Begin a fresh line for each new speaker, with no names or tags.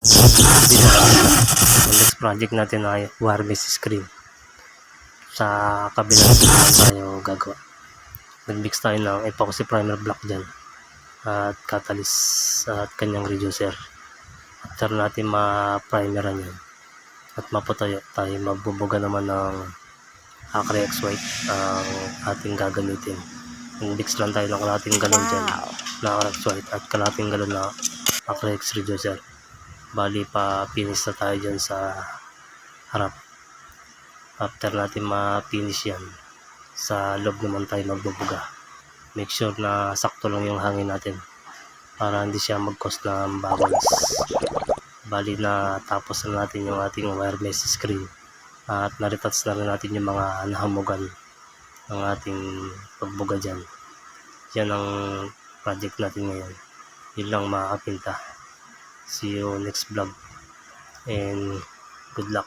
Ang next project natin ay wireless screen. Sa kabilang naman tayo gagawa. Nag-mix tayo ng epoxy primer block dyan at catalyst at kanyang reducer. After natin ma-primeran yan at maputoyo tayo, magbubuga naman ng acrylic white ang ating gagamitin. Nag-mix lang tayo ng kalating galon dyan na acrylic white at kalating galon na acrylic reducer. Bali pa finish na tayo dyan sa harap. After natin ma-finish yan, sa loob naman tayo magbubuga. Make sure na sakto lang yung hangin natin para hindi siya mag-cause ng bubbles. Bali na tapos na natin yung ating wireless screen at na-retouch na rin natin yung mga nahamugan ng ating pagbuga dyan. Yan ang project natin ngayon. Yun lang mga kapinta. See you next vlog and good luck.